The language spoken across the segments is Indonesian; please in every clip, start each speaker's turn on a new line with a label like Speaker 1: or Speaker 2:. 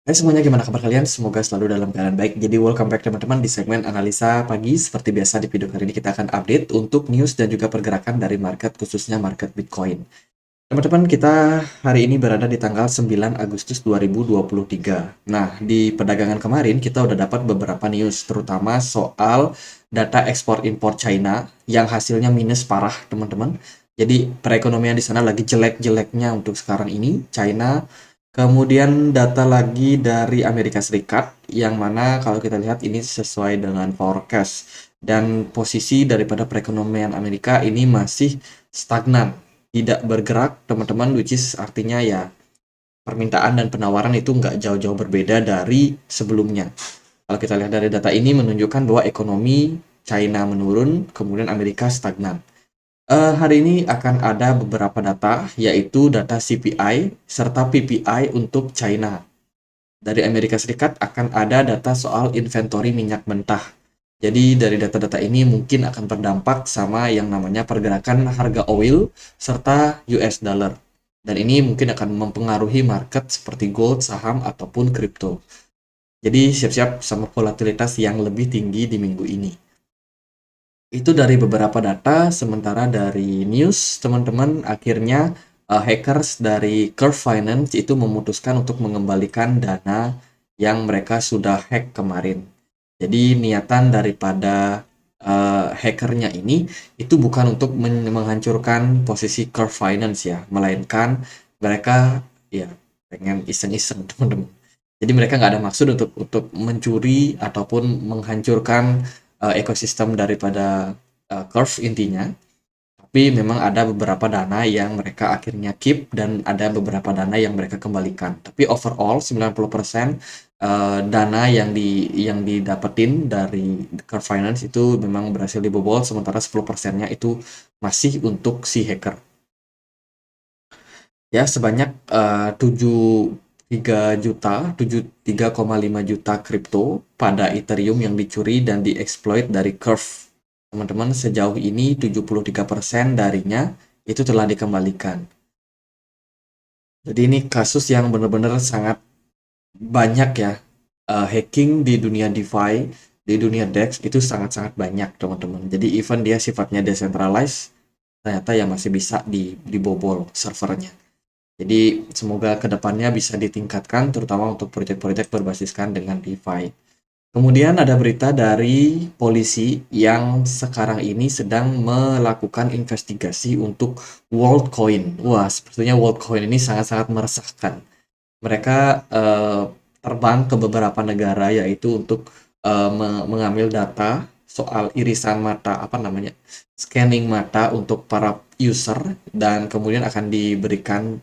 Speaker 1: Hai semuanya, gimana kabar kalian? Semoga selalu dalam keadaan baik. Jadi welcome back teman-teman di segmen analisa pagi. Seperti biasa di video kali ini kita akan update untuk news dan juga pergerakan dari market, khususnya market Bitcoin. Teman-teman, kita hari ini berada di tanggal 9 Agustus 2023. Nah, di perdagangan kemarin kita udah dapat beberapa news, terutama soal data ekspor impor China yang hasilnya minus parah, teman-teman. Jadi perekonomian di sana lagi jelek-jeleknya untuk sekarang ini, China. Kemudian data lagi dari Amerika Serikat, yang mana kalau kita lihat ini sesuai dengan forecast. Dan posisi daripada perekonomian Amerika ini masih stagnan, tidak bergerak teman-teman, which is artinya ya permintaan dan penawaran itu nggak jauh-jauh berbeda dari sebelumnya. Kalau kita lihat dari data ini menunjukkan bahwa ekonomi China menurun, kemudian Amerika stagnan. Hari ini akan ada beberapa data, yaitu data CPI serta PPI untuk China. Dari Amerika Serikat akan ada data soal inventory minyak mentah. Jadi dari data-data ini mungkin akan berdampak sama yang namanya pergerakan harga oil serta US dollar. Dan ini mungkin akan mempengaruhi market seperti gold, saham, ataupun kripto. Jadi siap-siap sama volatilitas yang lebih tinggi di minggu ini. Itu dari beberapa data, sementara dari news, teman-teman, akhirnya hackers dari Curve Finance itu memutuskan untuk mengembalikan dana yang mereka sudah hack kemarin. Jadi niatan daripada hackernya ini itu bukan untuk menghancurkan posisi Curve Finance ya, melainkan mereka ya pengen iseng-iseng teman-teman. Jadi mereka nggak ada maksud untuk mencuri ataupun menghancurkan ekosistem daripada Curve intinya. Tapi memang ada beberapa dana yang mereka akhirnya keep dan ada beberapa dana yang mereka kembalikan. Tapi overall 90% dana yang didapetin dari Curve Finance itu memang berhasil dibobol, sementara 10%-nya itu masih untuk si hacker. Ya, sebanyak 3,5 juta kripto pada Ethereum yang dicuri dan dieksploit dari Curve. Teman-teman, sejauh ini 73% darinya itu telah dikembalikan. Jadi ini kasus yang benar-benar sangat banyak ya. Hacking di dunia DeFi, di dunia DEX itu sangat-sangat banyak, teman-teman. Jadi even dia sifatnya decentralized, ternyata ya masih bisa dibobol servernya. Jadi semoga kedepannya bisa ditingkatkan, terutama untuk proyek-proyek berbasiskan dengan DeFi. Kemudian ada berita dari polisi yang sekarang ini sedang melakukan investigasi untuk WorldCoin. Wah, sepertinya WorldCoin ini sangat-sangat meresahkan. Mereka terbang ke beberapa negara, yaitu untuk mengambil data soal irisan mata, apa namanya, scanning mata untuk para user, dan kemudian akan diberikan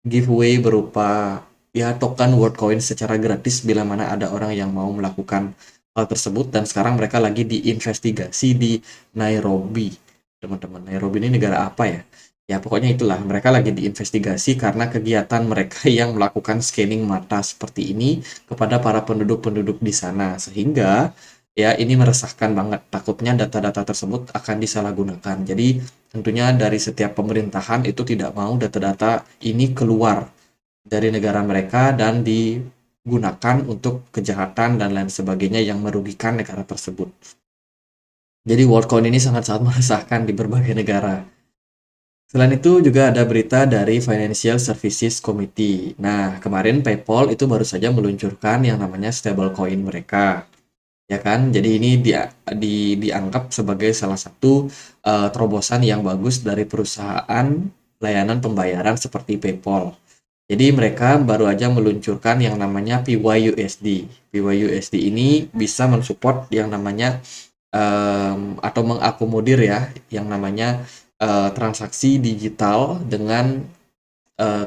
Speaker 1: giveaway berupa ya token WorldCoin secara gratis bila mana ada orang yang mau melakukan hal tersebut. Dan sekarang mereka lagi diinvestigasi di Nairobi, teman-teman. Nairobi ini negara apa ya? Ya pokoknya itulah, mereka lagi diinvestigasi karena kegiatan mereka yang melakukan scanning mata seperti ini kepada para penduduk-penduduk di sana, sehingga ya ini meresahkan banget. Takutnya data-data tersebut akan disalahgunakan. Jadi tentunya dari setiap pemerintahan itu tidak mau data-data ini keluar dari negara mereka dan digunakan untuk kejahatan dan lain sebagainya yang merugikan negara tersebut. Jadi WorldCoin ini sangat-sangat meresahkan di berbagai negara. Selain itu juga ada berita dari Financial Services Committee. Nah, kemarin PayPal itu baru saja meluncurkan yang namanya stablecoin mereka. Ya kan? Jadi ini dianggap sebagai salah satu terobosan yang bagus dari perusahaan layanan pembayaran seperti PayPal. Jadi mereka baru aja meluncurkan yang namanya PYUSD. PYUSD ini bisa mensupport yang namanya atau mengakomodir ya yang namanya transaksi digital dengan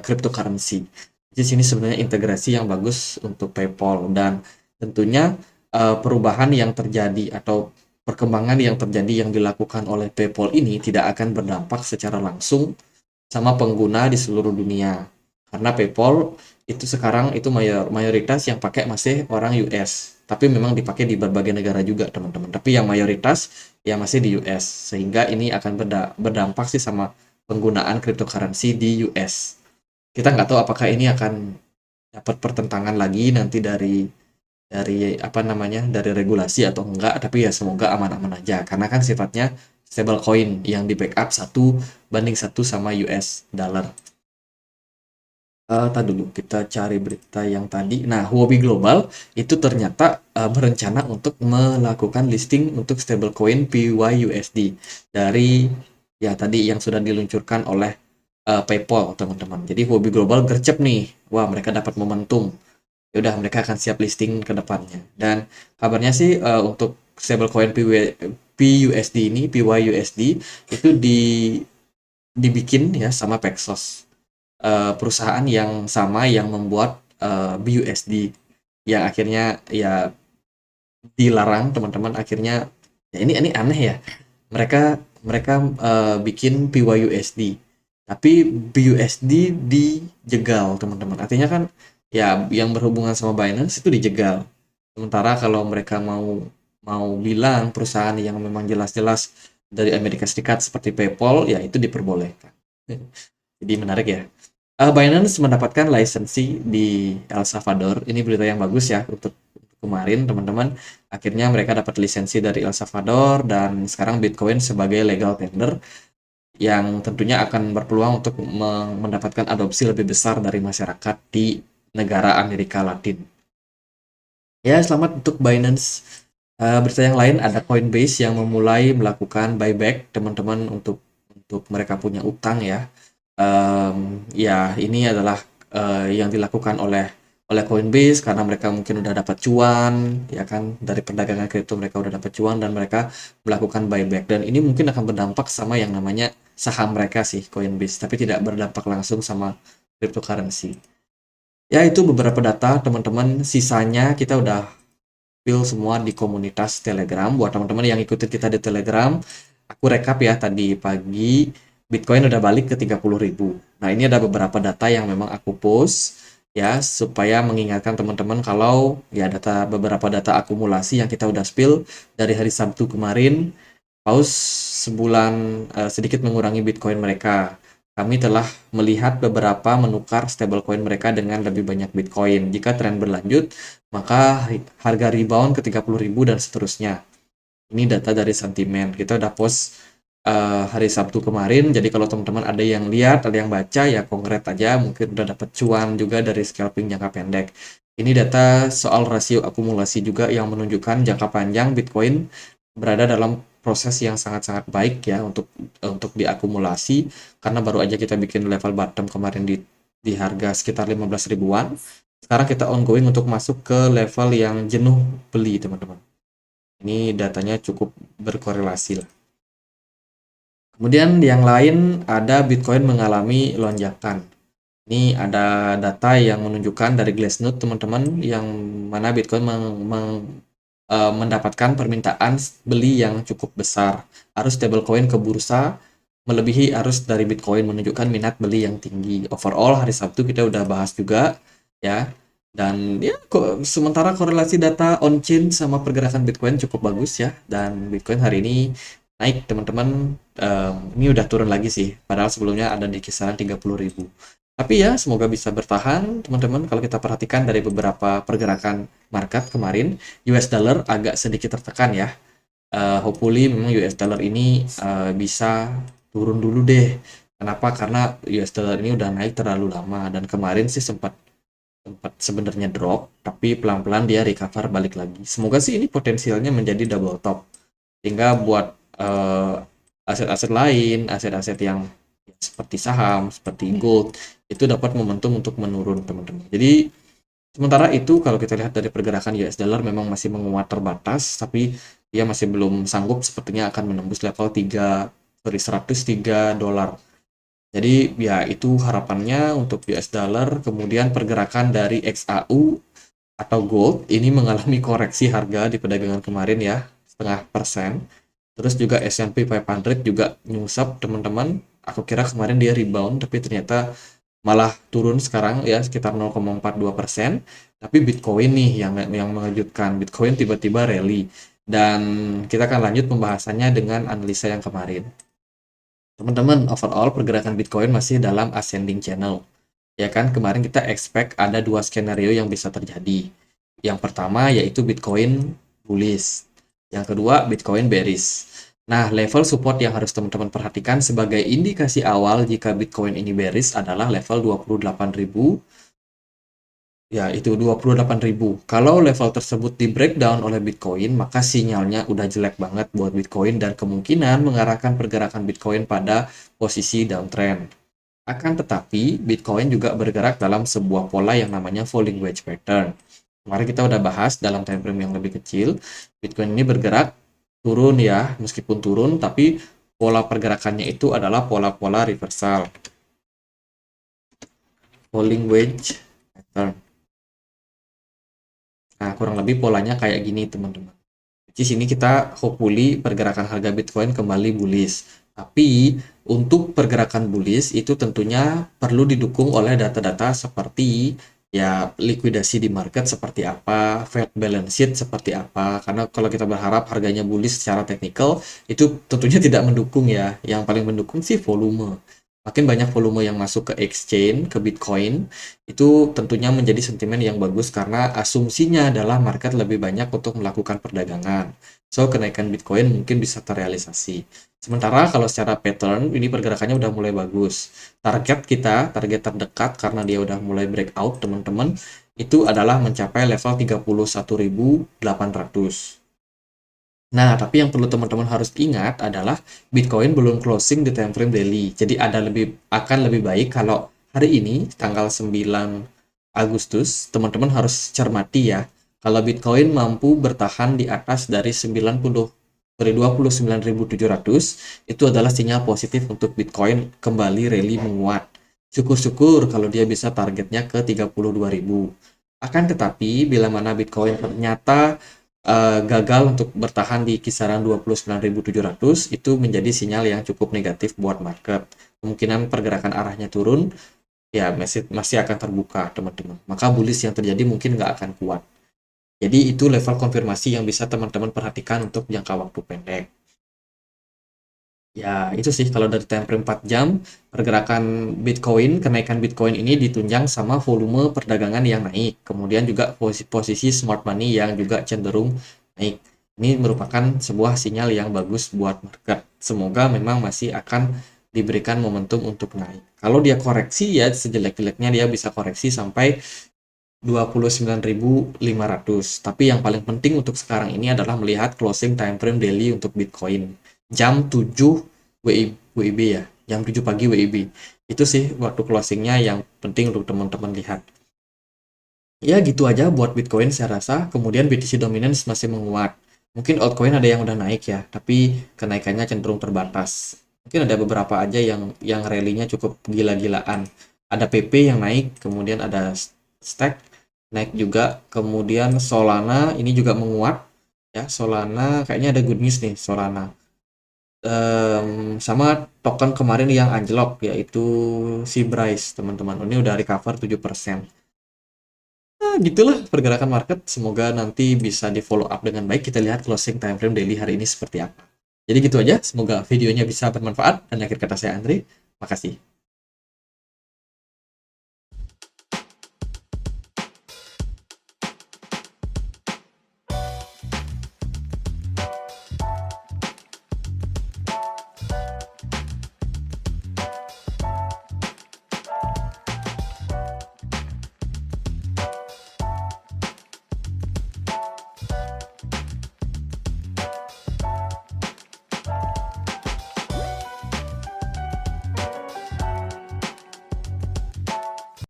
Speaker 1: cryptocurrency. Di sini sebenarnya integrasi yang bagus untuk PayPal, dan tentunya perubahan yang terjadi atau perkembangan yang terjadi yang dilakukan oleh PayPal ini tidak akan berdampak secara langsung sama pengguna di seluruh dunia. Karena PayPal itu sekarang itu mayoritas yang pakai masih orang US. Tapi memang dipakai di berbagai negara juga, teman-teman. Tapi yang mayoritas ya masih di US. Sehingga ini akan berdampak sih sama penggunaan cryptocurrency di US. Kita nggak tahu apakah ini akan dapat pertentangan lagi nanti dari apa namanya, dari regulasi atau enggak, tapi ya semoga aman-aman aja karena kan sifatnya stable coin yang di backup 1:1 sama US dollar. Tadi dulu kita cari berita yang tadi. Nah, Huobi Global itu ternyata berencana untuk melakukan listing untuk stablecoin PYUSD dari ya tadi yang sudah diluncurkan oleh PayPal, teman-teman. Jadi Huobi Global gercep nih. Wah, mereka dapat momentum. Ya udah, mereka akan siap listing ke depannya. Dan kabarnya sih untuk stablecoin PUSD ini, PYUSD itu dibikin ya sama Paxos, perusahaan yang sama yang membuat BUSD yang akhirnya ya dilarang, teman-teman. Akhirnya ya ini aneh ya. Mereka mereka bikin PYUSD, tapi BUSD dijegal, teman-teman. Artinya kan ya yang berhubungan sama Binance itu dijegal. Sementara kalau mereka mau mau bilang perusahaan yang memang jelas-jelas dari Amerika Serikat seperti PayPal ya itu diperbolehkan. Jadi menarik ya. Binance mendapatkan lisensi di El Salvador. Ini berita yang bagus ya untuk kemarin, teman-teman. Akhirnya mereka dapat lisensi dari El Salvador dan sekarang Bitcoin sebagai legal tender yang tentunya akan berpeluang untuk mendapatkan adopsi lebih besar dari masyarakat di negara Amerika Latin. Ya, selamat untuk Binance. Berita yang lain ada Coinbase yang memulai melakukan buyback, teman-teman, untuk mereka punya utang ya. Ya, ini adalah yang dilakukan oleh Coinbase karena mereka mungkin udah dapat cuan, ya kan, dari perdagangan kripto mereka udah dapat cuan dan mereka melakukan buyback. Dan ini mungkin akan berdampak sama yang namanya saham mereka sih, Coinbase, tapi tidak berdampak langsung sama cryptocurrency. Ya, itu beberapa data, teman-teman. Sisanya kita udah spill semua di komunitas Telegram. Buat teman-teman yang ikutin kita di Telegram, aku rekap ya tadi pagi Bitcoin udah balik ke 30.000. Nah, ini ada beberapa data yang memang aku post ya supaya mengingatkan teman-teman kalau ya beberapa data akumulasi yang kita udah spill dari hari Sabtu kemarin, paus sebulan sedikit mengurangi Bitcoin mereka. Kami telah melihat beberapa menukar stablecoin mereka dengan lebih banyak Bitcoin. Jika tren berlanjut, maka harga rebound ke 30.000 dan seterusnya. Ini data dari sentimen. Kita udah post hari Sabtu kemarin. Jadi kalau teman-teman ada yang lihat, ada yang baca, ya kongret aja. Mungkin udah dapat cuan juga dari scalping jangka pendek. Ini data soal rasio akumulasi juga yang menunjukkan jangka panjang Bitcoin berada dalam proses yang sangat-sangat baik ya untuk diakumulasi karena baru aja kita bikin level bottom kemarin di harga sekitar 15 ribuan. Sekarang kita ongoing untuk masuk ke level yang jenuh beli, teman-teman. Ini datanya cukup berkorelasi lah. Kemudian yang lain ada Bitcoin mengalami lonjakan. Ini ada data yang menunjukkan dari Glassnode, teman-teman, yang mana Bitcoin mendapatkan permintaan beli yang cukup besar. Arus stablecoin ke bursa melebihi arus dari Bitcoin, menunjukkan minat beli yang tinggi. Overall hari Sabtu kita udah bahas juga ya. Dan ya sementara korelasi data on-chain sama pergerakan Bitcoin cukup bagus ya. Dan Bitcoin hari ini naik, teman-teman. Ini udah turun lagi sih. Padahal sebelumnya ada di kisaran 30.000. Tapi ya semoga bisa bertahan, teman-teman. Kalau kita perhatikan dari beberapa pergerakan market kemarin, US dollar agak sedikit tertekan ya. Hopefully memang US dollar ini bisa turun dulu deh. Kenapa? Karena US dollar ini udah naik terlalu lama dan kemarin sih sempat sebenarnya drop, tapi pelan-pelan dia recover balik lagi. Semoga sih ini potensialnya menjadi double top. Sehingga buat aset-aset lain, aset-aset yang seperti saham, seperti gold, itu dapat momentum untuk menurun, teman-teman. Jadi sementara itu kalau kita lihat dari pergerakan US dollar memang masih menguat terbatas, tapi dia masih belum sanggup sepertinya akan menembus level 103 dolar. Jadi ya itu harapannya untuk US dollar. Kemudian pergerakan dari XAU atau gold ini mengalami koreksi harga di perdagangan kemarin ya, 0,5%. Terus juga S&P 500 juga nyusap, teman-teman. Aku kira kemarin dia rebound, tapi ternyata malah turun sekarang ya sekitar 0,42%. Tapi Bitcoin nih yang mengejutkan. Bitcoin tiba-tiba rally. Dan kita akan lanjut pembahasannya dengan analisa yang kemarin. Teman-teman, overall pergerakan Bitcoin masih dalam ascending channel. Ya kan, kemarin kita expect ada dua skenario yang bisa terjadi. Yang pertama yaitu Bitcoin bullish. Yang kedua Bitcoin bearish. Nah, level support yang harus teman-teman perhatikan sebagai indikasi awal jika Bitcoin ini bearish adalah level 28.000. Ya, itu 28.000. Kalau level tersebut di breakdown oleh Bitcoin, maka sinyalnya udah jelek banget buat Bitcoin dan kemungkinan mengarahkan pergerakan Bitcoin pada posisi downtrend. Akan tetapi, Bitcoin juga bergerak dalam sebuah pola yang namanya falling wedge pattern. Kemarin kita udah bahas dalam time frame yang lebih kecil, Bitcoin ini bergerak turun ya, meskipun turun, tapi pola pergerakannya itu adalah pola-pola reversal. Falling wedge pattern. Nah, kurang lebih polanya kayak gini, teman-teman. Di sini kita hopefully pergerakan harga Bitcoin kembali bullish. Tapi untuk pergerakan bullish itu tentunya perlu didukung oleh data-data seperti ya likuidasi di market seperti apa, Fed balance sheet seperti apa. Karena kalau kita berharap harganya bullish secara teknikal itu tentunya tidak mendukung ya. Yang paling mendukung sih volume. Makin banyak volume yang masuk ke exchange, ke Bitcoin, itu tentunya menjadi sentimen yang bagus karena asumsinya adalah market lebih banyak untuk melakukan perdagangan. So, kenaikan Bitcoin mungkin bisa terrealisasi. Sementara kalau secara pattern, ini pergerakannya udah mulai bagus. Target kita, target terdekat karena dia udah mulai breakout, teman-teman, itu adalah mencapai level 31.800. Nah, tapi yang perlu teman-teman harus ingat adalah Bitcoin belum closing di time frame daily. Jadi akan lebih baik kalau hari ini tanggal 9 Agustus teman-teman harus cermati ya. Kalau Bitcoin mampu bertahan di atas dari 29.700 itu adalah sinyal positif untuk Bitcoin kembali rally menguat. Syukur-syukur kalau dia bisa targetnya ke 32.000. Akan tetapi bila mana Bitcoin ternyata gagal untuk bertahan di kisaran 29.700 itu menjadi sinyal yang cukup negatif buat market. Kemungkinan pergerakan arahnya turun ya masih akan terbuka, teman-teman. Maka bullish yang terjadi mungkin nggak akan kuat. Jadi itu level konfirmasi yang bisa teman-teman perhatikan untuk jangka waktu pendek. Ya, itu sih kalau dari time frame 4 jam, pergerakan Bitcoin, kenaikan Bitcoin ini ditunjang sama volume perdagangan yang naik. Kemudian juga posisi smart money yang juga cenderung naik. Ini merupakan sebuah sinyal yang bagus buat market. Semoga memang masih akan diberikan momentum untuk naik. Kalau dia koreksi ya sejelek-jeleknya dia bisa koreksi sampai 29.500. Tapi yang paling penting untuk sekarang ini adalah melihat closing time frame daily untuk Bitcoin. Jam 7 WIB ya, jam 7 pagi WIB. Itu sih waktu closingnya yang penting untuk teman-teman lihat. Ya gitu aja buat Bitcoin saya rasa. Kemudian BTC Dominance masih menguat. Mungkin altcoin ada yang udah naik ya, tapi kenaikannya cenderung terbatas. Mungkin ada beberapa aja yang rally-nya cukup gila-gilaan. Ada PP yang naik, kemudian ada Stack naik juga, kemudian Solana ini juga menguat ya. Solana kayaknya ada good news nih Solana. Sama token kemarin yang anjlok yaitu si Bryce, teman-teman. Ini udah recover 7%. Nah, gitulah pergerakan market. Semoga nanti bisa di follow up dengan baik. Kita lihat closing time frame daily hari ini seperti apa. Jadi gitu aja. Semoga videonya bisa bermanfaat. Dan akhir kata saya Andre. Makasih.